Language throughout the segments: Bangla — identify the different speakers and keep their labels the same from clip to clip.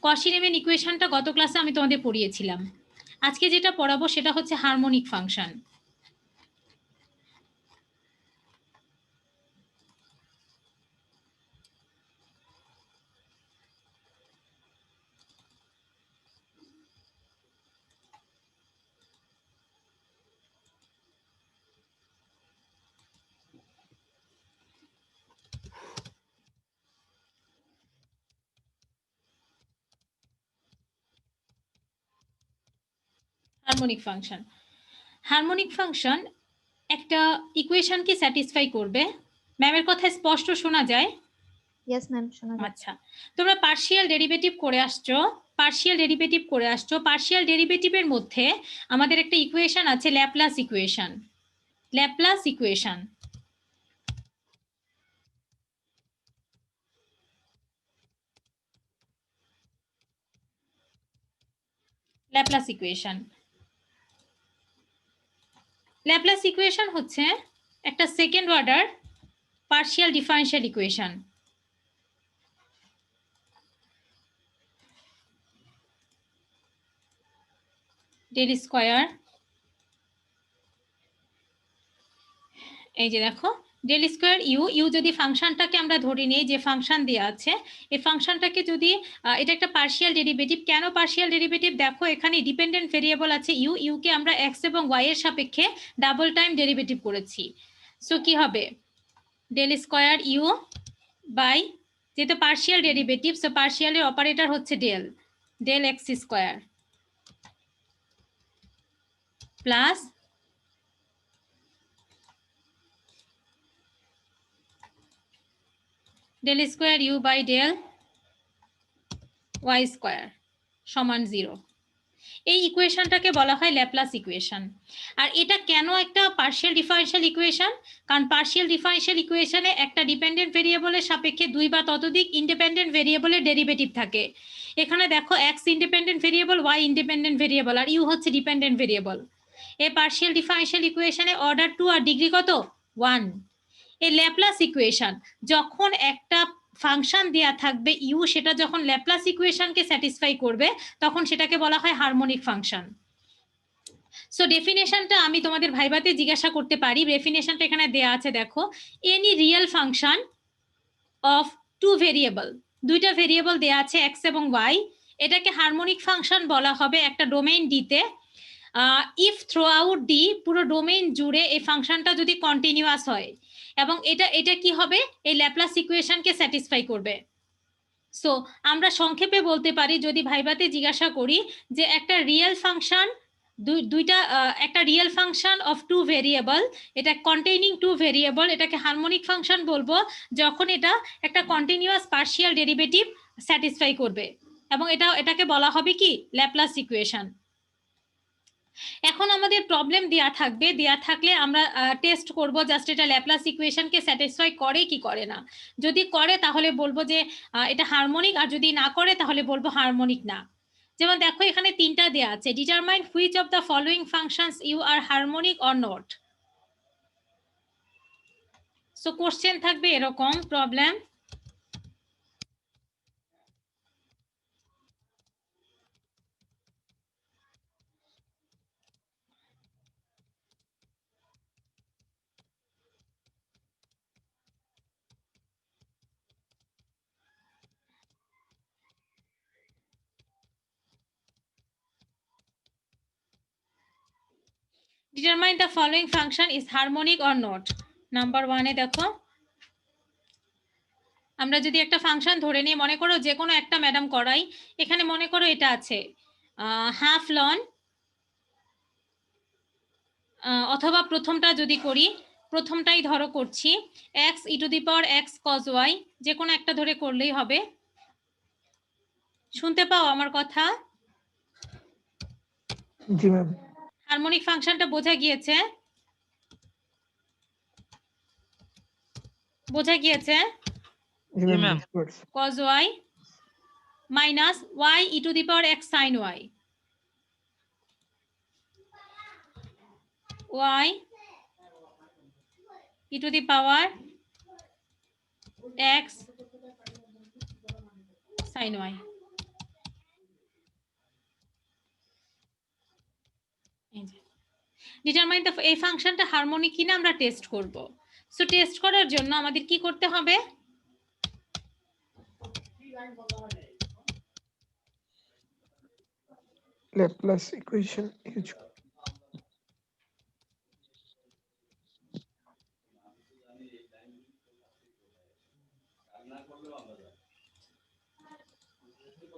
Speaker 1: কশি রিমেন ইকুয়েশনটা গত ক্লাসে আমি তোমাদের পড়িয়েছিলাম। আজকে যেটা পড়াবো সেটা হচ্ছে harmonic function. Harmonic function, harmonic function একটা ইকুয়েশনকে স্যাটিসফাই করবে। ম্যামের কথা স্পষ্ট শোনা যায়?
Speaker 2: ইয়েস ম্যাম, শোনা যায়।
Speaker 1: আচ্ছা, তোমরা পার্শিয়াল ডেরিভেটিভ করে আসছো, পার্শিয়াল ডেরিভেটিভের মধ্যে আমাদের একটা ইকুয়েশন আছে ল্যাপ্লাস ইকুয়েশন। ল্যাপ্লাস ইকুয়েশন হচ্ছে একটা second order partial differential equation. Del square, এই যে দেখো ডেল স্কয়ার ইউ যদি ফাংশনটাকে আমরা ধরে নিই যে ফাংশন দেওয়া আছে, এই ফাংশনটাকে যদি এটা একটা পার্শিয়াল ডেরিভেটিভ। কেন পার্শিয়াল ডেরিভেটিভ? দেখো এখানে ডিপেন্ডেন্ট ভেরিয়েবল আছে ইউকে আমরা এক্স এবং ওয়াই এর সাপেক্ষে ডাবল টাইম ডেরিভেটিভ করেছি। সো কি হবে ডেল স্কয়ার ইউ বাই, যেহেতু পার্শিয়াল ডেরিভেটিভ সো পার্শিয়ালের অপারেটর হচ্ছে del x square plus del square u by del y square সমান 0। এই ইকুয়েশনটাকে বলা হয় ল্যাপ্লাস ইকুয়েশন। আর এটা কেন একটা পার্শিয়াল ডিফারেনশিয়াল ইকুয়েশন? কারণ পার্শিয়াল ডিফারেনশিয়াল ইকুয়েশনে একটা ডিপেন্ডেন্ট ভেরিয়েবলের সাপেক্ষে দুই বা ততোধিক ইন্ডিপেন্ডেন্ট ভেরিয়েবলের ডেরিভেটিভ থাকে। এখানে দেখো x independent variable, y independent variable, আর ইউ হচ্ছে ডিপেন্ডেন্ট ভেরিয়েবল। এই পার্শিয়াল ডিফারেনশিয়াল ইকুয়েশনে অর্ডার 2 আর ডিগ্রি কত? 1। এই ল্যাপ্লাস ইকুয়েশন যখন একটা ফাংশন দেয়া থাকবে ইউ, সেটা যখন ল্যাপ্লাস ইকুয়েশনকে স্যাটিসফাই করবে তখন সেটাকে বলা হয় হারমোনিক ফাংশন। সো ডেফিনেশনটা আমি তোমাদের ভাইভাতে জিজ্ঞাসা করতে পারি। ডেফিনেশনটা এখানে দেয়া আছে, দেখো any real function of two variable, দুইটা ভেরিয়েবল দেয়া আছে এক্স এবং ওয়াই, এটাকে হারমোনিক ফাংশন বলা হবে একটা ডোমেইন ডিতে ইফ থ্রু আউট ডি, পুরো ডোমেইন জুড়ে এই ফাংশনটা যদি কন্টিনিউয়াস হয় এবং এটা কি হবে এই ল্যাপ্লাস ইকুয়েশনকে স্যাটিসফাই করবে। সো আমরা সংক্ষেপে বলতে পারি যদি ভাইভাতে জিজ্ঞাসা করি যে একটা রিয়েল ফাংশন দুইটা একটা real function of two variable, এটা কন্টেইনিং টু ভেরিয়েবল, এটাকে হারমোনিক ফাংশন বলবো যখন এটা একটা কন্টিনিউয়াস পার্শিয়াল ডেরিভেটিভ স্যাটিসফাই করবে, এবং এটাকে বলা হবে কি ল্যাপ্লাস ইকুয়েশন। এখন আমাদের প্রবলেম দেয়া থাকবে, দেয়া থাকলে আমরা টেস্ট করব জাস্ট এটা ল্যাপ্লাস ইকুয়েশনকে স্যাটিসফাই করে কি করে না। যদি করে তাহলে বলবো যে এটা হারমোনিক, আর যদি না করে তাহলে বলবো হারমোনিক না। যেমন দেখো এখানে তিনটা দেয়া আছে, determine which of the following functions u are harmonic or not. So question থাকবে এরকম problem, determine the following function is harmonic or not. Number 1-এ দেখো আমরা যদি একটা ফাংশন ধরে নিই, মনে করো যে কোনো একটা ম্যাডাম করাই, এখানে মনে করো এটা আছে হাফ লন, অথবা প্রথমটা যদি করি, প্রথমটাই ধরো করছি x e to the power x cos y, যে কোনো একটা ধরে করলেই হবে। শুনতে পাও আমার কথা?
Speaker 3: জি ম্যাম।
Speaker 1: হারমোনিক ফাংশনটা বোঝা গিয়েছে? বোঝা গিয়েছে?
Speaker 3: জি ma'am.
Speaker 1: cos y minus y e to the power x sin y, y e to the power x sin y। Determine the এই ফাংশনটা হারমোনিক কিনা আমরা টেস্ট করব। সো টেস্ট করার জন্য আমাদের কি করতে হবে?
Speaker 3: Laplace equation use.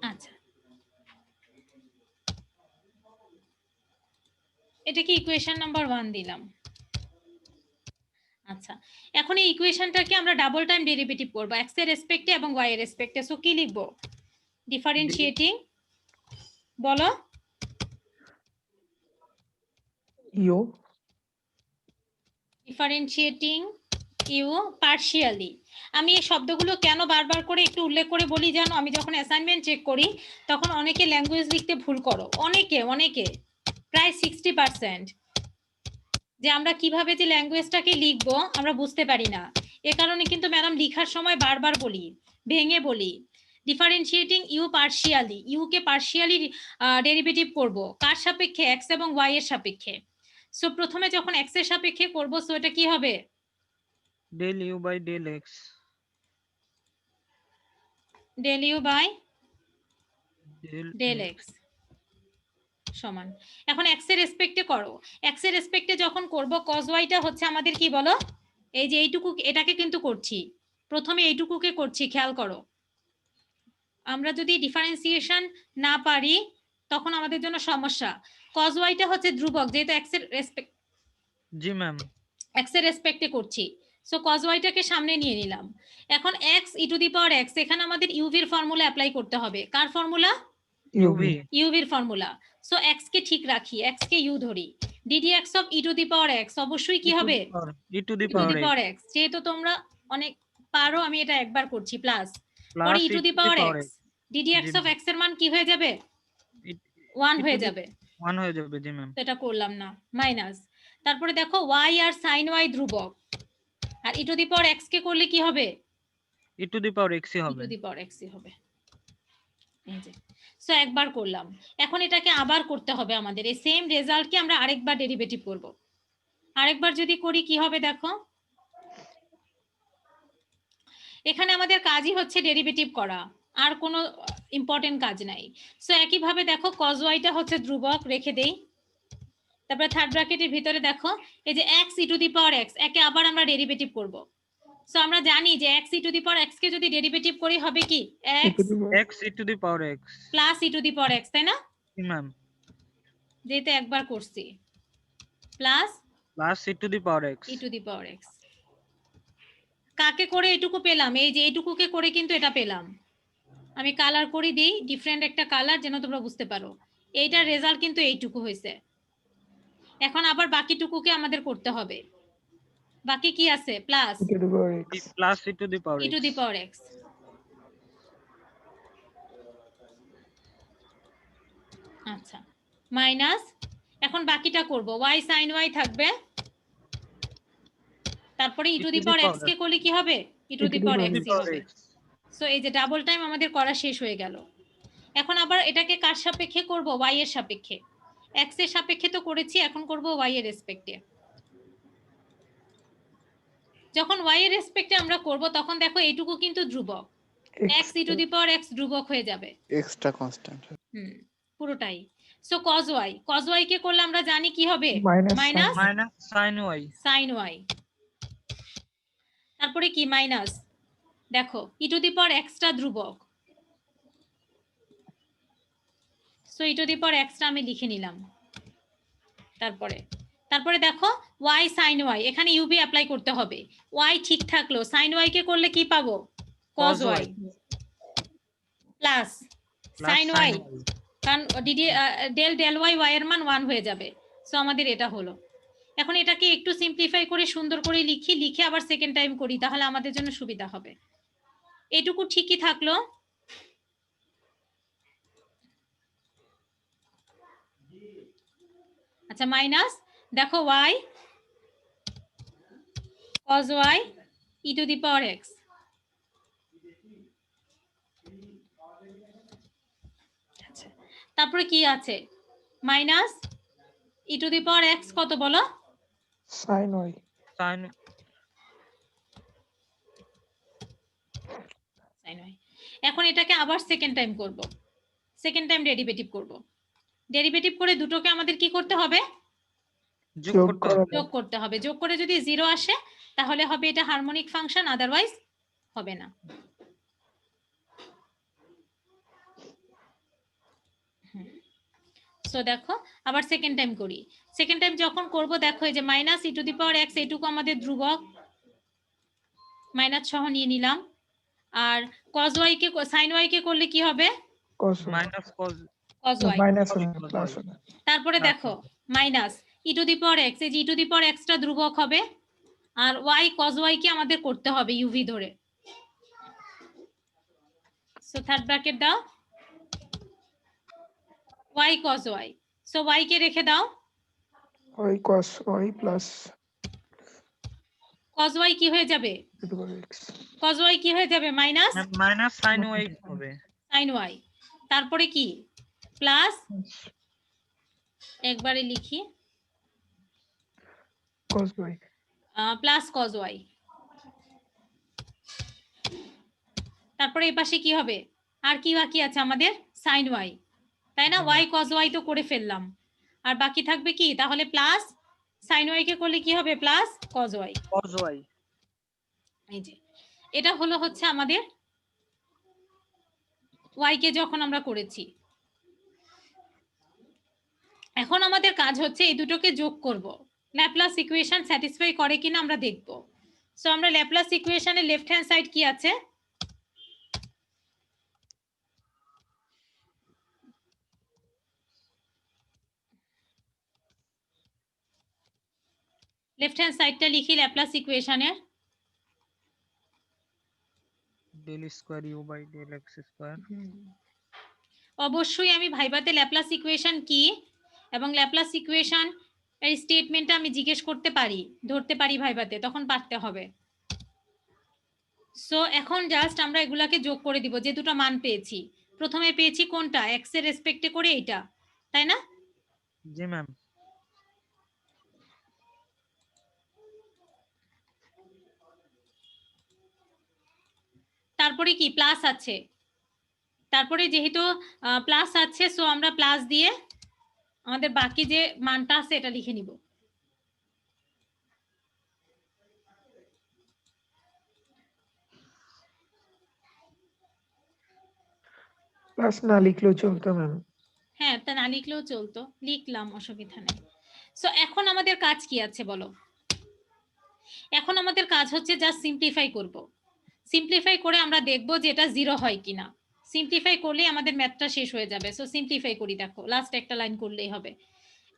Speaker 1: আচ্ছা, এটা কি ইকুয়েশন নাম্বার 1 দিলাম। আচ্ছা, এখন এই ইকুয়েশনটাকে আমরা ডাবল টাইম ডেরিভেটিভ করব x এর রেসপেক্টে এবং y এর রেসপেক্টে। সো কি লিখব? ডিফারেন্সিয়েটিং, বলো।
Speaker 3: U.
Speaker 1: Differentiating u partially. আমি এই শব্দগুলো কেন বারবার করে একটু উল্লেখ করে বলি জানো? আমি যখন অ্যাসাইনমেন্ট চেক করি তখন অনেকে ল্যাঙ্গুয়েজ লিখতে ভুল করো, অনেকে প্রায় 60%, যে আমরা কিভাবে যে ল্যাঙ্গুয়েজটাকে লিখবো আমরা বুঝতে পারি না। এ কারণে কিন্তু ম্যাডাম লিখার সময় বারবার বলি, ভেঙে বলি, ডিফারেন্সিয়েটিং ইউ পার্শিয়ালি, ইউ কে পার্শিয়ালি ডেরিভেটিভ করব কার সাপেক্ষে? এক্স এবং ওয়াই এর সাপেক্ষে। সো প্রথমে যখন এক্স এর সাপেক্ষে করব, সো এটা কি হবে?
Speaker 4: del u by del x.
Speaker 1: Del u by
Speaker 4: Del
Speaker 1: del
Speaker 4: x.
Speaker 1: X সমান, এখন এক্স এর রেসপেক্টে করো। এক্স এর রেসপেক্টে যখন করব cos ওয়াইটা হচ্ছে আমাদের কি বলো? এই যে এইটুকু, এটাকে কিন্তু করছি, প্রথমে এইটুকুকে করছি, খেয়াল করো। আমরা যদি ডিফারেন্সিয়েশন না পারি তখন আমাদের জন্য সমস্যা। cos ওয়াইটা হচ্ছে ধ্রুবক, যেহেতু এক্স এর রেসপেক্ট,
Speaker 4: জি ম্যাম।
Speaker 1: এক্স এর রেসপেক্টে করছি। সো cos ওয়াইটাকে সামনে নিয়ে নিলাম। এখন x e to the power x, এখানে আমাদের ইউভির ফর্মুলা অ্যাপ্লাই করতে হবে। কার ফর্মুলা?
Speaker 4: uv.
Speaker 1: ইউভির ফর্মুলা। সো x কে ঠিক রাখি, x কে ইউ ধরি। ddx of e to the power x অবশ্যই কি হবে?
Speaker 4: e to the
Speaker 1: e to the
Speaker 4: power
Speaker 1: power
Speaker 4: x.
Speaker 1: x। যেহেতু তোমরা অনেক পারো, আমি এটা একবার করছি, প্লাস
Speaker 4: Plus
Speaker 1: পরে e
Speaker 4: e
Speaker 1: to
Speaker 4: to
Speaker 1: the
Speaker 4: the
Speaker 1: power
Speaker 4: power
Speaker 1: x,
Speaker 4: x.
Speaker 1: ddx
Speaker 4: g
Speaker 1: of x এর মান কি হয়ে যাবে?
Speaker 4: It-
Speaker 1: 1
Speaker 4: e to
Speaker 1: হয়ে
Speaker 4: the-
Speaker 1: যাবে।
Speaker 4: 1 হয়ে যাবে জি ম্যাম।
Speaker 1: তো এটা করলাম না, মাইনাস। তারপরে দেখো y আর sin y ধ্রুবক, আর e to the power x কে করলে কি হবে?
Speaker 4: e to the power x E
Speaker 1: e
Speaker 4: হবে।
Speaker 1: টু দি পাওয়ার x ই হবে। এই যে, সো একবার করলাম, এখন এটাকে আবার করতে হবে আমাদের। এই সেম রেজাল্টকে আমরা আরেকবার ডেরিভেটিভ করব। আরেকবার যদি করি কি হবে দেখো, এখানে আমাদের কাজই হচ্ছে ডেরিভেটিভ করা, আর কোনো ইম্পর্টেন্ট কাজ নাই। সো একইভাবে দেখো cos ওয়াইটা হচ্ছে ধ্রুবক, রেখে দেই। তারপরে থার্ড ব্র্যাকেটের ভিতরে দেখো এই যে x e to the power x, একে আবার আমরা ডেরিভেটিভ করব। সো আমরা জানি যে x e to the power x কে যদি ডেরিভেটিভ করি হবে কি? x
Speaker 4: x e to the power x.
Speaker 1: Plus e to the power x, তাই না?
Speaker 4: জি ম্যাম।
Speaker 1: যেহেতু একবার করছি, plus
Speaker 4: Plus e to the power x.
Speaker 1: e to the power x। কাকে করে এটুকু পেলাম? এই যে এইটুকুকে করে কিন্তু এটা পেলাম। আমি কালার করে দিই, ডিফারেন্ট একটা কালার, যেন তোমরা বুঝতে পারো। এইটার রেজাল্ট কিন্তু এইটুকু হয়েছে। এখন আবার বাকিটুকুকে আমাদের করতে হবে। বাকি কি আছে? Plus
Speaker 3: E to the power x.
Speaker 4: Plus e to the power
Speaker 1: e
Speaker 4: x.
Speaker 1: Two the power x। আচ্ছা, মাইনাস, এখন বাকিটা করব, y sin y থাকবে, তারপরে e to the power x কে করলে কি হবে? e to the power x ই হবে। সো এই যে ডাবল টাইম আমাদের করা শেষ হয়ে গেল। এখন আবার এটাকে কার সাপেক্ষে করব? y এর সাপেক্ষে। x এর সাপেক্ষে তো করেছি, এখন করব y এর রেসপেক্টে। যখন y এর রেসপেক্টে আমরা করব তখন দেখো এইটুকু কিন্তু ধ্রুবক, x e to the power x ধ্রুবক হয়ে যাবে,
Speaker 5: এক্সট্রা কনস্ট্যান্ট।
Speaker 1: পুরোটাই। সো cos y কে করলে আমরা জানি কি হবে?
Speaker 3: Minus
Speaker 1: minus
Speaker 4: Minus sin y.
Speaker 1: sin y। তারপরে কি? মাইনাস, দেখো e to the power x টা ধ্রুবক, so e to the power x টা আমি লিখে নিলাম। তারপরে দেখো y sin y, এখানে uv অ্যাপ্লাই করতে হবে। y ঠিক থাকলো, sin y কে করলে কি পাবো? cos y plus sin y, কারণ ডেল y y এর মান 1 হয়ে যাবে। সো আমাদের এটা হলো। এখন এটাকে একটু সিম্পলিফাই করে সুন্দর করে লিখে আবার সেকেন্ড টাইম করি, তাহলে আমাদের জন্য সুবিধা হবে। এটুকু ঠিকই থাকলো। আচ্ছা, মাইনাস, দেখো y cos y e to the power x। আচ্ছা, তারপরে কি আছে? Minus E to the power x কত বলো?
Speaker 3: sin y
Speaker 4: sin
Speaker 1: sin y। এখন এটাকে আবার সেকেন্ড টাইম করব, সেকেন্ড টাইম ডেরিভেটিভ করব। ডেরিভেটিভ করে দুটোকে আমাদের কি করতে হবে?
Speaker 4: যোগ
Speaker 3: যোগ
Speaker 4: করতে
Speaker 3: করা
Speaker 4: হবে।
Speaker 1: যোগ করতে হবে। যোগ করে যদি 0 আসে তাহলে হবে এটা হারমোনিক ফাংশন, আদারওয়াইজ হবে না। সো দেখো আবার সেকেন্ড টাইম করি। সেকেন্ড টাইম যখন করব দেখো এই যে minus E to the power x, এইটুকু আমাদের ধ্রুবক, মাইনাস সহ নিয়ে নিলাম। আর cos y কে sin y কে করলে কি হবে?
Speaker 3: cos y
Speaker 4: minus cos
Speaker 1: cos y।
Speaker 3: Minus
Speaker 4: Sorry,
Speaker 3: হবে প্লাস হবে
Speaker 1: তারপরে
Speaker 4: plus
Speaker 1: দেখো minus E to the power x, এই যে ই টু দি পাওয়ার এক্সটা ধ্রুবক হবে, আর y cos y কে আমাদের করতে হবে ইউভি ধরে। সো থার্ড ব্র্যাকেট দাও, y cos y। So y কে রেখে দাও,
Speaker 3: y cos y plus
Speaker 1: cos y কি হয়ে যাবে?
Speaker 3: e to the x
Speaker 1: cos y কি হয়ে যাবে? মাইনাস
Speaker 4: মাইনাস sin y হবে।
Speaker 1: sin y। তারপরে কি প্লাস, একবারে লিখি
Speaker 3: cos y
Speaker 1: plus cos y। তারপরে এই পাশে কি হবে? আর কি বাকি আছে আমাদের? sin y, তাই না? y cos y তো করে ফেললাম, আর বাকি থাকবে কি তাহলে? প্লাস sin y কে করলে কি হবে? Plus cos y।
Speaker 4: cos y
Speaker 1: এই যে এটা হলো হচ্ছে আমাদের y কে যখন আমরা করেছি। এখন আমাদের কাজ হচ্ছে এই দুটোকে যোগ করব, ল্যাপ্লাস ইকুয়েশন স্যাটিসফাই করে কিনা আমরা দেখব। সো আমরা ল্যাপ্লাস ইকুয়েশনের লেফট হ্যান্ড সাইড কি আছে? লেফট হ্যান্ড সাইডটা লিখি ল্যাপ্লাস ইকুয়েশনের।
Speaker 4: del square u by del x square
Speaker 1: অবশ্যই আমি ভাইবাতে ল্যাপ্লাস ইকুয়েশন কি এবং ল্যাপ্লাস ইকুয়েশন এর স্টেটমেন্টটা আমি জিজ্ঞেস করতে পারি, ধরতে পারি ভাইবাতে, তখন পারতে হবে। সো এখন জাস্ট আমরা এগুলাকে যোগ করে দিব যে দুটো মান পেয়েছি। প্রথমে পেয়েছি কোনটা? এক্স এর রেসপেক্টে করে এইটা, তাই না?
Speaker 4: জি ম্যাম।
Speaker 1: তারপরে কি প্লাস আছে, তারপরে যেহেতু প্লাস আছে সো আমরা প্লাস দিয়ে আমাদের বাকি যে মানটা আছে এটা লিখে নিব।
Speaker 3: প্লাস না লিখলেও চলতো ম্যাম
Speaker 1: হ্যাঁ, তা না লিখলেও চলতো, লিখলাম, অসুবিধা নেই। সো এখন আমাদের কাজ কি আছে বলো? এখন আমাদের কাজ হচ্ছে জাস্ট সিম্পলিফাই করব। সিম্পলিফাই করে আমরা দেখব যে এটা 0 হয় কিনা। সিম্পলিফাই করলে আমাদের ম্যাথটা শেষ হয়ে যাবে। সো সিম্পলিফাই করি, দেখো লাস্ট একটা লাইন করলেই হবে।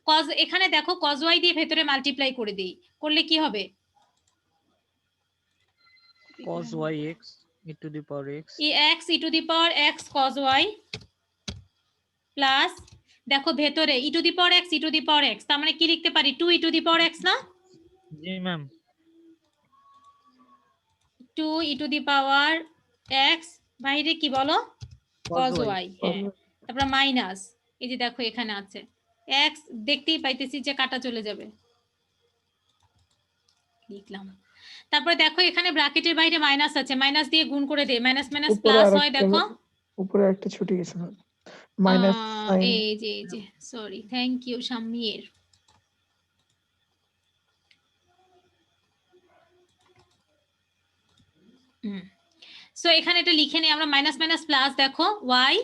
Speaker 1: cos, এখানে দেখো cos y দিয়ে ভেতরে মাল্টিপ্লাই করে দেই, করলে কি হবে?
Speaker 4: cos y x e to the power x
Speaker 1: x e to the power x cos y plus দেখো ভেতরে e to the power x e to the power x, তার মানে কি লিখতে পারি? 2 e to the power x না?
Speaker 4: জি ma'am.
Speaker 1: 2 e to the power x বাইরে কি বলো? cos y। হ্যাঁ, তারপর মাইনাস এই যে দেখো এখানে আছে x, দেখতেই পাইতেছি যে কাটা চলে যাবে, লিখলাম। তারপরে দেখো এখানে ব্র্যাকেটের বাইরে মাইনাস আছে, মাইনাস দিয়ে গুণ করে দেই, মাইনাস মাইনাস প্লাস হয়। দেখো
Speaker 3: উপরে একটা ছুটে গেছে ম্যাম মাইনাস সাইন
Speaker 1: এই যে সরি, থ্যাংক ইউ শাম্মীর। সো এখানে এটা লিখে নিই আমরা, মাইনাস মাইনাস প্লাস, দেখো y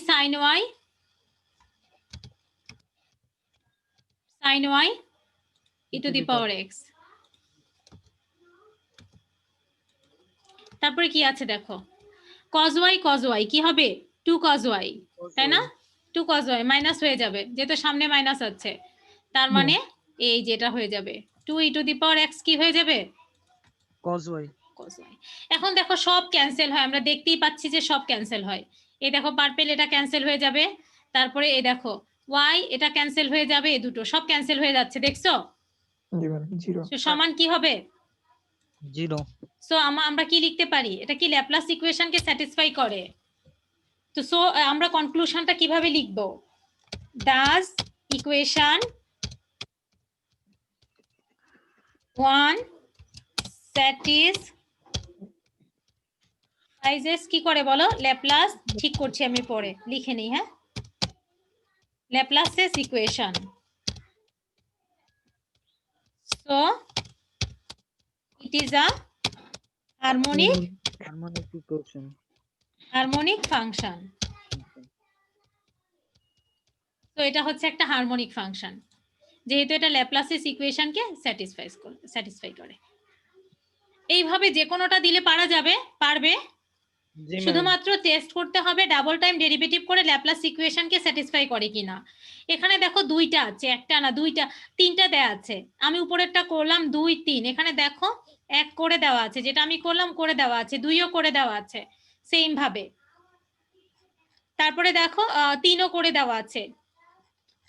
Speaker 1: sin y sin y e to the power x। তারপরে কি আছে দেখো cos y কি হবে? 2 cos y, তাই না? 2 cos y মাইনাস হয়ে যাবে যেহেতু সামনে মাইনাস আছে, তার মানে এই যেটা হয়ে যাবে 2 e to the power x কি হয়ে যাবে?
Speaker 4: cos y।
Speaker 1: এখন দেখো সব ক্যান্সেল হয়, আমরা দেখতেই পাচ্ছি যে সব ক্যান্সেল হয়। এই দেখো পার্পল এটা ক্যান্সেল হয়ে যাবে, তারপরে এই দেখো y এটা ক্যান্সেল হয়ে যাবে, এই দুটো সব ক্যান্সেল হয়ে যাচ্ছে, দেখছো?
Speaker 3: জি ম্যাম 0
Speaker 1: তো সমান কি হবে?
Speaker 4: 0।
Speaker 1: সো আমরা কি লিখতে পারি? এটা কি ল্যাপ্লাস ইকুয়েশনকে স্যাটিসফাই করে? তো সো আমরা কনক্লুশনটা কিভাবে লিখব? ডাজ ইকুয়েশন 1 স্যাটিসফাইজেস কি করে বলো? ল্যাপ্লাস, ঠিক করছি আমি, পরে লিখে নিই। হ্যাঁ, Laplace's equation. So it is a harmonic
Speaker 4: harmonic equation.
Speaker 1: Function. তো এটা হচ্ছে একটা হারমোনিক ফাংশন, যেহেতু এটা ল্যাপ্লাসেস ইকুয়েশনকে স্যাটিসফাই করে। এইভাবে যে কোনোটা দিলে পারবে।
Speaker 4: জি ম্যাম।
Speaker 1: শুধুমাত্র টেস্ট করতে হবে ডাবল টাইম ডেরিভেটিভ করে ল্যাপ্লাস ইকুয়েশনকে স্যাটিসফাই করে কিনা। এখানে দেখো দুইটা আছে, একটা না দুইটা, তিনটা দেয়া আছে। আমি উপরেরটা করলাম 2 3, এখানে দেখো 1 করে দেওয়া আছে, যেটা আমি করলাম করে দেওয়া আছে, 2ও করে দেওয়া আছে সেম ভাবে। তারপরে দেখো 3ও করে দেওয়া আছে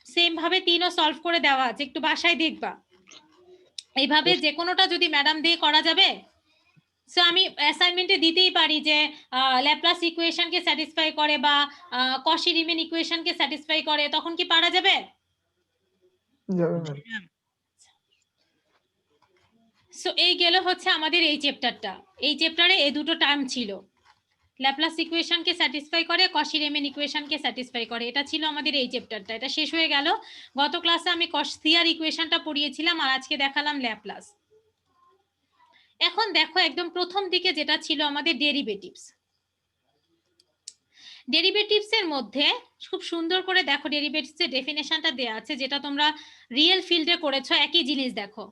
Speaker 1: সেম ভাবে, 3ও সলভ করে দেওয়া আছে, একটু বাসায় দেখবা। এইভাবে যে কোনোটা যদি ম্যাডাম দিয়ে করা যাবে। সো আমি অ্যাসাইনমেন্টে দিতেই পারি যে ল্যাপ্লাস ইকুয়েশনকে স্যাটিসফাই করে বা কশি রিমেন ইকুয়েশনকে স্যাটিসফাই করে, তখন কি পারা যাবে?
Speaker 3: যাবে ম্যাম।
Speaker 1: সো এই গেল হচ্ছে আমাদের এই চ্যাপ্টারটা। এই চ্যাপ্টারে এই দুটো টার্ম ছিল, ল্যাপ্লাস ইকুয়েশনকে স্যাটিসফাই করে, কশি রিমেন ইকুয়েশনকে স্যাটিসফাই করে। এটা ছিল আমাদের এই চ্যাপ্টারটা, এটা শেষ হয়ে গেল। গত ক্লাসে আমি কশিয়ার ইকুয়েশনটা পড়িয়েছিলাম আর আজকে দেখালাম ল্যাপ্লাস। এখন দেখো একদম প্রথম দিকে যেটা ছিল আমাদের ডেরিভেটিভস। ডেরিভেটিভস এর মধ্যে খুব সুন্দর করে দেখো ডেরিভেটিভস এর ডেফিনেশনটা দেয়া আছে, যেটা তোমরা রিয়েল ফিল্ডে করেছো। একই জিনিস দেখো,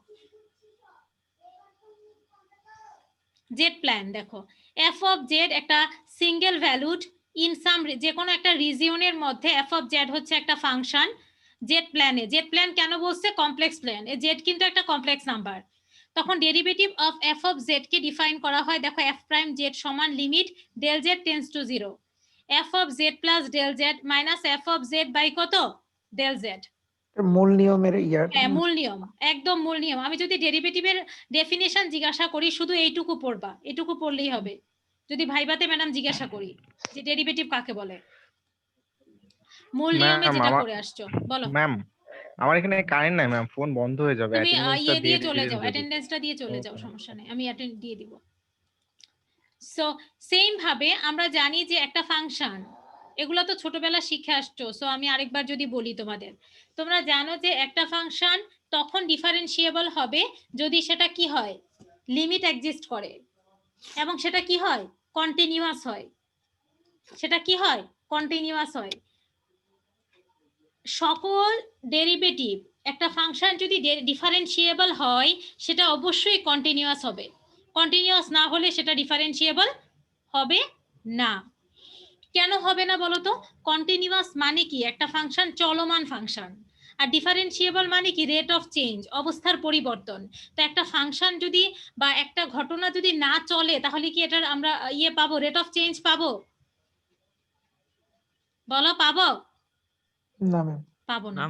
Speaker 1: জেড প্ল্যান দেখো, এফ অফ জেড একটা সিঙ্গেল ভ্যালুড ইন সাম, যে কোনো একটা রিজিয়নের মধ্যে এফ অফ জেড হচ্ছে একটা ফাংশন জেড প্ল্যানে। জেড প্ল্যান কেন বলছে? কমপ্লেক্স প্ল্যান, এই জেড কিন্তু একটা কমপ্লেক্স নাম্বার। তখন derivative of F of Z কে ডিফাইন করা হয়, দেখো এফ প্রাইম জেড সমান limit del Z tends to 0, F of Z plus del Z minus F of Z by কত? Del Z.
Speaker 3: মূল নিয়মের
Speaker 1: হ্যাঁ, মূল নিয়ম, একদম মূল নিয়ম। আমি যদি ডেরিভেটিভের ডেফিনেশন জিজ্ঞাসা করি, শুধু এইটুকু পড়বা, এটুকু পড়লেই হবে। যদি ভাইবাতে ম্যাডাম জিজ্ঞাসা করি যে ডেরিভেটিভ কাকে বলে, মূল নিয়মে যেটা করে আসছো, বলো।
Speaker 5: ম্যাম আমার এখানে কারেন্ট নাই ম্যাম, ফোন বন্ধ হয়ে যাবে।
Speaker 1: তুমি
Speaker 5: অ্যাটেন্ডেন্সটা
Speaker 1: দিয়ে
Speaker 5: দিয়ে
Speaker 1: চলে
Speaker 5: দিন
Speaker 1: যাও,
Speaker 5: যদি।
Speaker 1: অ্যাটেন্ডেন্সটা দিয়ে চলে যাও,
Speaker 5: Okay.
Speaker 1: সমস্যা নেই, আমি অ্যাটেন্ড দিয়ে দিব। সো সেম ভাবে আমরা জানি যে একটা ফাংশন, এগুলো তো ছোটবেলা শিখে আসছো। সো আমি আরেকবার যদি বলি তোমাদের, তোমরা জানো যে একটা ফাংশন তখন ডিফারেন্সিয়েবল হবে যদি সেটা কি হয়? লিমিট এক্সিস্ট করে, এবং সেটা কি হয়? কন্টিনিউয়াস হয়। সেটা কি হয়? কন্টিনিউয়াস হয়। সকল ডেরিভেটিভ একটা ফাংশন যদি ডিফারেন্সিয়েবল হয়, সেটা অবশ্যই কন্টিনিউয়াস হবে। কন্টিনিউয়াস না হলে সেটা ডিফারেন্সিয়েবল হবে না। কেন হবে না বলো তো? কন্টিনিউয়াস মানে কি? একটা ফাংশন চলমান ফাংশন, আর ডিফারেন্সিয়েবল মানে কি? রেট অফ চেঞ্জ, অবস্থার পরিবর্তন। তো একটা ফাংশন যদি বা একটা ঘটনা যদি না চলে, তাহলে কি এটার আমরা পাবো? রেট অফ চেঞ্জ পাবো? বলো, পাবো?
Speaker 3: না ম্যাম।
Speaker 1: পাবো না।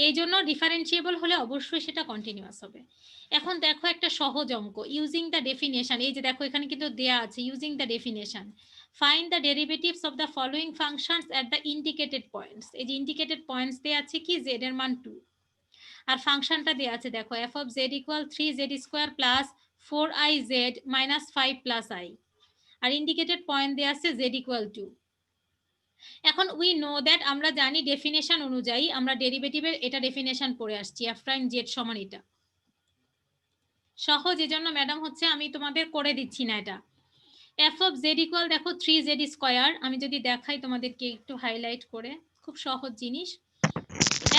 Speaker 1: এই জন্য ডিফারেন্সিয়েবল হলে অবশ্যই সেটা কন্টিনিউয়াস হবে। এখন দেখো একটা সহজ অঙ্ক, ইউজিং দ্য ডেফিনেশন। এই যে দেখো এখানে কিন্তু দেয়া আছে using the definition, find the derivatives of the following functions at the indicated points. এই যে ইন্ডিকেটেড পয়েন্টস দেয়া আছে কি? জেড এর মান 2, আর ফাংশনটা দেয়া আছে দেখো f of z equal 3z square plus 4iz minus 5 plus i, আর ইন্ডিকেটেড পয়েন্ট দেয়া আছে z ইকুয়াল 2। এখন উই নো দ্যাট, আমরা জানি ডেফিনেশন অনুযায়ী আমরা ডেরিভেটিভের এটা ডেফিনেশন পড়ে আসছি, এফ প্রাইম জেড সমান এটা। সহজ, এজন্য ম্যাডাম হচ্ছে আমি তোমাদের করে দিচ্ছি না এটা। এফ অফ জেড ইকুয়াল দেখো 3z স্কয়ার, আমি যদি দেখাই তোমাদেরকে একটু হাইলাইট করে, খুব সহজ জিনিস।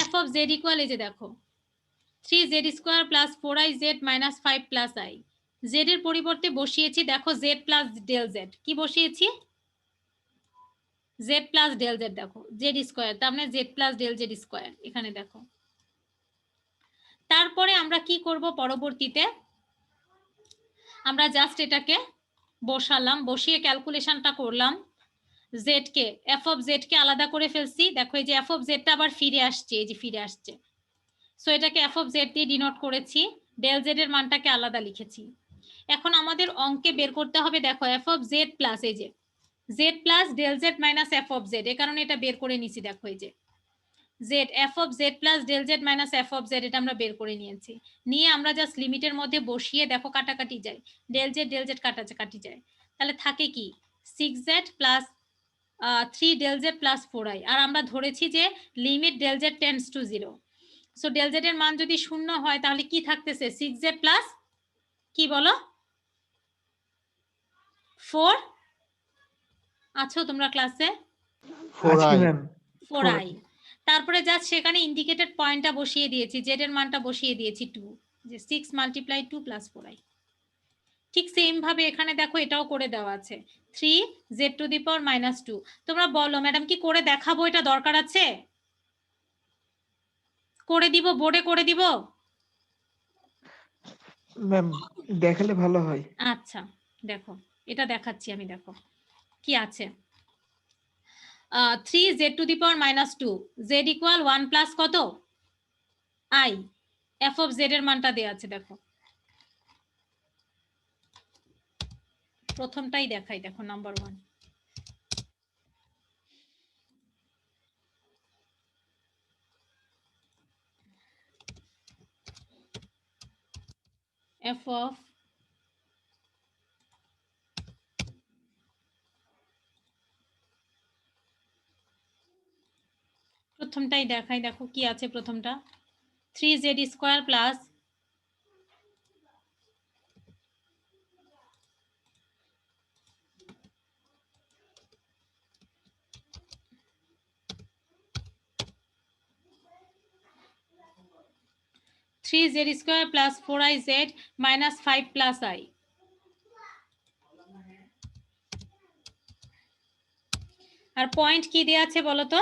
Speaker 1: এফ অফ জেড ইকুয়াল এই যে দেখো 3z square plus 4iz minus 5 plus i, Z এর পরিবর্তে বসিয়েছি দেখো z প্লাস ডেল জেড। কি বসিয়েছি? z plus del z. দেখো জেড স্কোয়ার, তার মানে z plus del z square এখানে দেখো। তারপরে আমরা কি করব? পরবর্তীতে আমরা জাস্ট এটাকে বসালাম, বসিয়ে ক্যালকুলেশনটা করলাম। জেড কে, এফ অফ জেড কে আলাদা করে ফেলছি। দেখো এই যে এফ অফ জেডটা আবার ফিরে আসছে, এই যে ফিরে আসছে। সো এটাকে এফ অফ জেড দিয়ে ডিনোট করেছি, ডেল জেড এর মানটাকে আলাদা লিখেছি। এখন আমাদের অঙ্কে বের করতে হবে দেখো এফ অফ জেড প্লাস এই যে z plus del Z minus F of z, এই কারণে এটা বের করে নিছি। দেখো এই যে z f of Z plus del Z minus F of z, এটা আমরা বের করে নিয়েছি। নিয়ে আমরা জাস্ট লিমিটের মধ্যে বসিয়ে দেখো কাটাকাটি যায়, ডেল জেড কাটাকাটি যায়, তাহলে থাকে কি 6z plus 3 del z plus 4i। আর আমরা ধরেছি যে limit del Z tends to 0। So del z এর মান যদি 0 হয় তাহলে কি থাকতেছে 6z প্লাস কি বলো 4। আছো তোমরা ক্লাসে?
Speaker 3: আছি ম্যাম
Speaker 1: 4i। তারপরে জাস্ট সেখানে ইন্ডিকেটেড পয়েন্টটা বসিয়ে দিয়েছি, জেড এর মানটা বসিয়ে দিয়েছি 2, যে 6 মাল্টিপ্লাই 2 প্লাস 4i। ঠিক সেম ভাবে এখানে দেখো এটাও করে দেওয়া আছে 3z two the power minus 2। তোমরা বলো ম্যাডাম কি করে দেখাবো, এটা দরকার আছে? করে দিব, বোর্ডে করে দিব?
Speaker 3: ম্যাম দেখালে ভালো হয়।
Speaker 1: আচ্ছা দেখো এটা দেখাচ্ছি আমি, দেখো কি আছে 3z two the power minus 2, z equal 1 plus কত i, f অফ z এর মানটা দেওয়া আছে। দেখো প্রথমটাই দেখাই, দেখো নাম্বার 1, f of প্রথমটাই দেখাই, দেখো কি আছে প্রথমটা 3z square plus 3z square plus 4iz minus 5 plus i। আর পয়েন্ট কি দেয়া আছে বলো তো?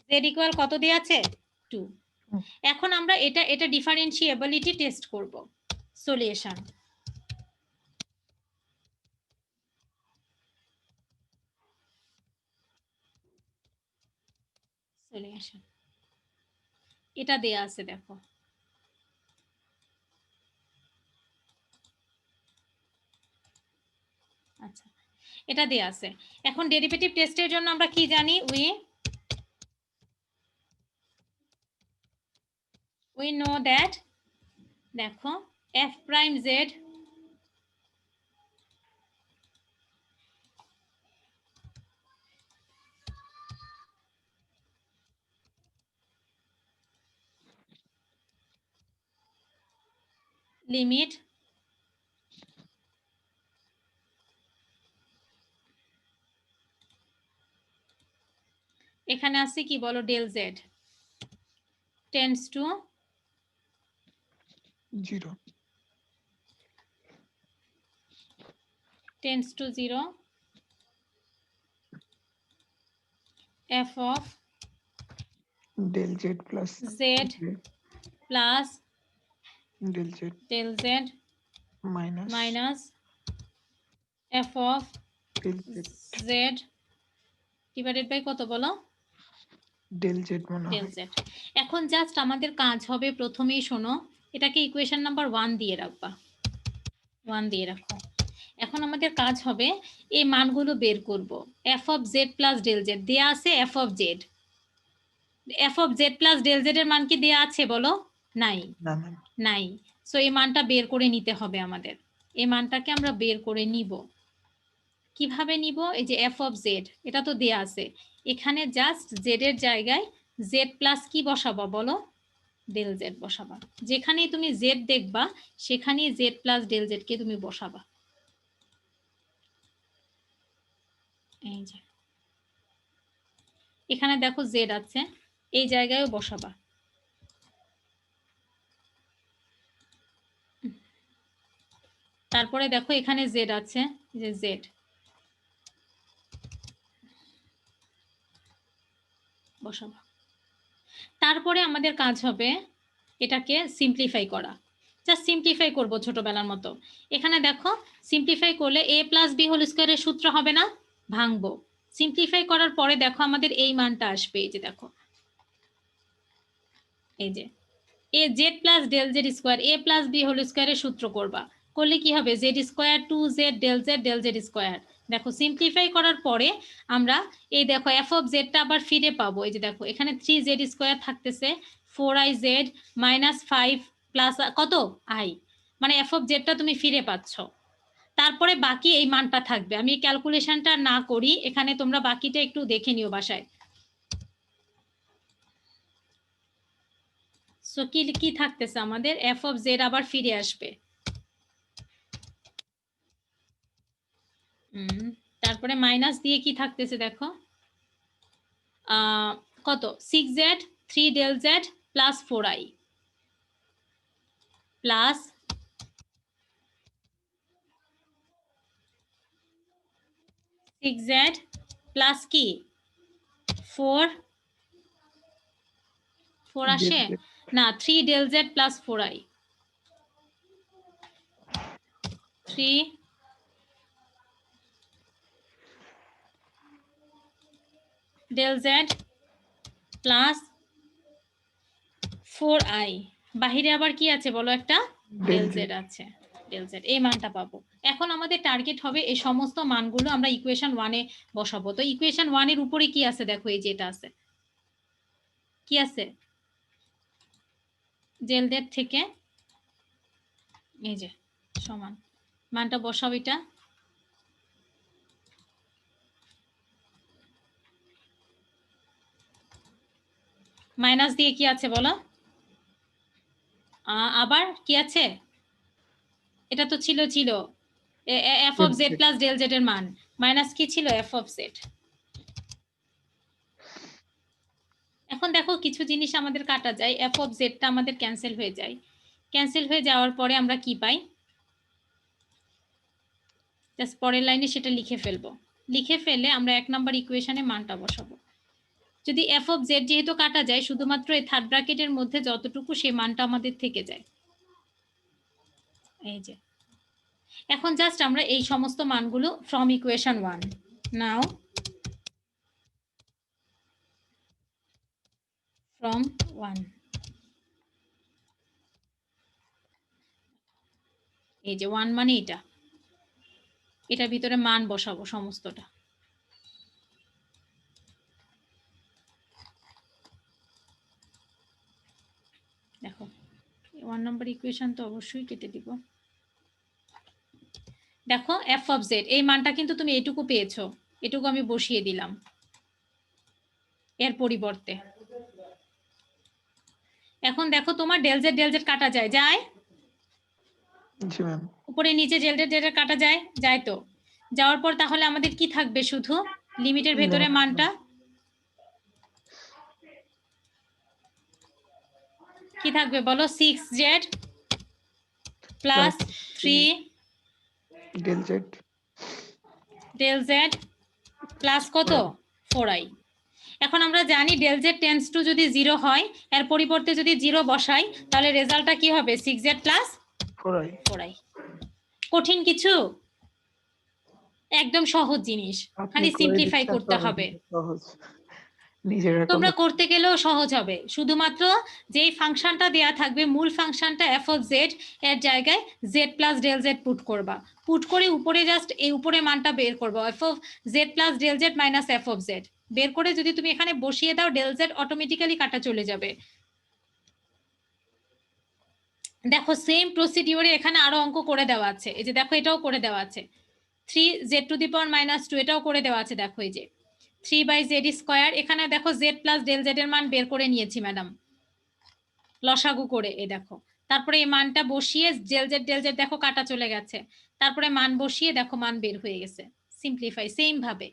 Speaker 1: z ইকুয়াল কত দেয়া আছে 2। এখন আমরা এটা ডিফারেন্সিয়েবিলিটি টেস্ট করব। সলিউশন এটা দেয়া আছে, দেখো আচ্ছা এটা দেয়া আছে। এখন ডেরিভেটিভ টেস্টের জন্য আমরা কি জানি, we know that দেখো f prime z লিমিট এখানে আছে কি বলো del Z tends to
Speaker 3: 0
Speaker 1: tends to 0 f of
Speaker 3: del z plus
Speaker 1: z plus
Speaker 3: del z
Speaker 1: minus f of
Speaker 3: del
Speaker 1: z divided by কত বলো
Speaker 3: del z মনে
Speaker 1: del
Speaker 3: হয়।
Speaker 1: z। এখন জাস্ট আমাদের কাজ হবে, প্রথমেই শোনো এটাকে ইকুয়েশন নাম্বার 1 দিয়ে রাখবা, 1 দিয়ে রাখো। এখন আমাদের কাজ হবে এই মানগুলো বের করব। f of z plus del z দেয়া আছে, f of z plus del z এর মান কি দেয়া আছে বলো? নাই,
Speaker 3: না ম্যাম
Speaker 1: নাই। সো এই মানটা বের করে নিতে হবে আমাদের। এই মানটাকে আমরা বের করে নিব। কিভাবে নিব? এই যে f of z এটা তো দেয়া আছে, এখানে জাস্ট z এর জায়গায় z প্লাস কি বসাবো বলো? ডেল z বসাবা। যেখানেই তুমি z দেখবা সেখানেই z প্লাস ডেল z কে তুমি বসাবা। এই যে এখানে দেখো z আছে, এই জায়গায়ও বসাবা। তারপরে দেখো এখানে z আছে, যে z বসাবা। তারপরে আমাদের কাজ হবে এটাকে সিম্পলিফাই করা। জাস্ট সিম্পলিফাই করব ছোটবেলার মতো। এখানে দেখো সিম্পলিফাই করলে a প্লাস বি হোল স্কয়ারের সূত্র হবে না? ভাঙবো। সিম্পলিফাই করার পরে দেখো আমাদের এই মানটা আসবে, এই যে দেখো এই যে a z plus del Z square a plus B whole স্কয়ারের সূত্র করবা, করলে কি হবে z square 2z del Z square দেখো সিম্পলিফাই করার পরে আমরা এই দেখো এফ অফ জেডটা আবার ফিরে পাবো। এই যে দেখো এখানে 3z স্কোয়ার থাকতেছে, 4iz মাইনাস 5 প্লাস কত i, মানে এফ অফ জেডটা তুমি ফিরে পাচ্ছ। তারপরে বাকি এই মানটা থাকবে। আমি ক্যালকুলেশনটা না করি, এখানে তোমরা বাকিটা একটু দেখে নিও বাসায়। সো কি কি থাকতেছে আমাদের, এফ অফ জেড আবার ফিরে আসবে। তারপরে মাইনাস দিয়ে কি থাকতেছে দেখো, কত 6z 3 del z plus 4i plus 6z plus কি 4 আসে না 3 del z plus 4i 3 del z plus 4i, বাহিরে আবার কি আছে বলো, একটা del z আছে, del z এই মানটা পাবো। এখন আমাদের টার্গেট হবে এই সমস্ত মানগুলো আমরা ইকুয়েশন 1 এ বসাবো। তো ইকুয়েশন 1 এর উপরে কি আছে দেখো, এই যেটা আছে কি আছে, del z থেকে এই যে সমান মানটা বসাও, এটা মাইনাস দিয়ে কি আছে বলো, আবার কি আছে, এটা তো ছিল f of Z plus del z এর মান, মাইনাস কি ছিল এফ অফ জেড। এখন দেখো কিছু জিনিস আমাদের কাটা যায়, এফ অফ জেডটা আমাদের ক্যান্সেল হয়ে যায়। ক্যান্সেল হয়ে যাওয়ার পরে আমরা কি পাই, জাস্ট পরের লাইনে সেটা লিখে ফেলবো। লিখে ফেলে আমরা 1 নাম্বার ইকুয়েশনে মানটা বসাবো। যদি এফ অফ জেড যেহেতু কাটা যায়, শুধুমাত্র এই থার্ড ব্র্যাকেটের মধ্যে যতটুকু সেই মানটা আমাদের থেকে যায়। এই যে এখন জাস্ট আমরা এই সমস্ত মানগুলো ফ্রম ইকুয়েশন 1 নাও ফ্রম 1, এই যে 1 মানে এটার ভিতরে মান বসাবো সমস্তটা। দেখো 1 নাম্বার ইকুয়েশন তো অবশ্যই কেটে দিব। দেখো এফ অফ জেড এই মানটা কিন্তু তুমি এটুকু পেয়েছো, এটুকু আমি বসিয়ে দিলাম এর পরিবর্তে। এখন দেখো তোমার ডেল জেড কাটা যায়,
Speaker 3: জি ম্যাম।
Speaker 1: উপরে নিচে ডেল জেড কাটা যায় তো। যাওয়ার পর তাহলে আমাদের কি থাকবে, শুধু লিমিটের ভেতরে মানটা কি থাকবে বলো, 6z plus 3 del z plus কত 4i। এখন আমরা জানি del z টেন্ডস টু যদি 0 হয়, এর পরিবর্তে যদি 0 বসাই তাহলে রেজাল্টটা কি হবে, 6z প্লাস 4i। কঠিন কিছু, একদম সহজ জিনিস, খালি সিম্পলিফাই করতে হবে। তোমরা করতে গেলেও সহজ হবে, শুধুমাত্র যেই ফাংশনটা দেয়া থাকবে মূল ফাংশনটা এফ অফ জেড এর জায়গায় z plus del z put করে উপরে জাস্ট এই উপরে মানটা বের করবো, f of Z plus del Z minus F of z বের করে যদি তুমি এখানে বসিয়ে দাও, ডেল জেড অটোমেটিক্যালি কাটা চলে যাবে। দেখো সেম প্রসিডিওরে এখানে আরো অঙ্ক করে দেওয়া আছে, এই যে দেখো এটাও করে দেওয়া আছে, 3z⁻² এটাও করে দেওয়া আছে। দেখো এই যে 3/z², এখানে দেখো z প্লাস ডেল জেড এর মান বের করে নিয়েছি ম্যাডাম লসাগু করে, এই দেখো। তারপরে এই মানটা বসিয়ে ডেল জেড দেখো কাটা চলে গেছে, তারপরে মান বসিয়ে দেখো মান বের হয়ে গেছে। সিম্পলিফাই সেম ভাবে,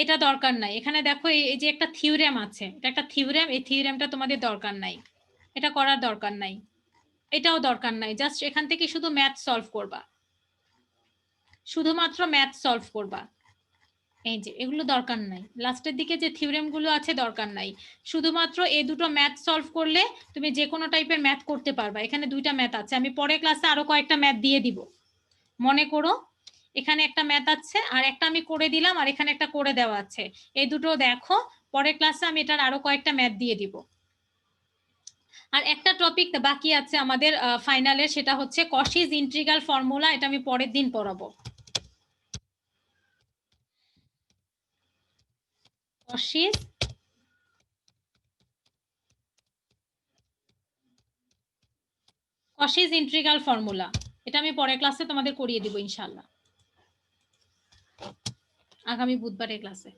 Speaker 1: এটা দরকার নাই। এখানে দেখো এই যে একটা থিওরেম আছে, এটা একটা থিওরেম, এই থিওরেমটা তোমাদের দরকার নাই, এটা করার দরকার নাই, এটাও দরকার নাই। জাস্ট এখান থেকে শুধু ম্যাথ সলভ করবা, শুধুমাত্র ম্যাথ সলভ করবা। এই যে এগুলো দরকার নাই, লাস্টের দিকে যে থিওরেম গুলো আছে দরকার নাই, শুধুমাত্র এই দুটো ম্যাথ সলভ করলে তুমি যে কোনো টাইপের ম্যাথ করতে পারবা। এখানে 2টা ম্যাথ আছে, আমি পরের ক্লাসে আরো কয়েকটা ম্যাথ দিয়ে দিব। মনে করো এখানে একটা ম্যাথ আছে আর একটা আমি করে দিলাম, আর এখানে একটা করে দেওয়া আছে, এই দুটো দেখো পরের ক্লাসে আমি এটার আরো কয়েকটা ম্যাথ দিয়ে দিব। আর একটা টপিক বাকি আছে আমাদের ফাইনালে, সেটা হচ্ছে কশিস ইন্টিগ্রাল ফর্মুলা। এটা আমি পরের দিন পড়াবো। কশিস ইন্টিগ্রাল ফর্মুলা, এটা আমি পরের ক্লাসে তোমাদের করিয়ে দিব ইনশাআল্লাহ, আগামী বুধবারের ক্লাসে।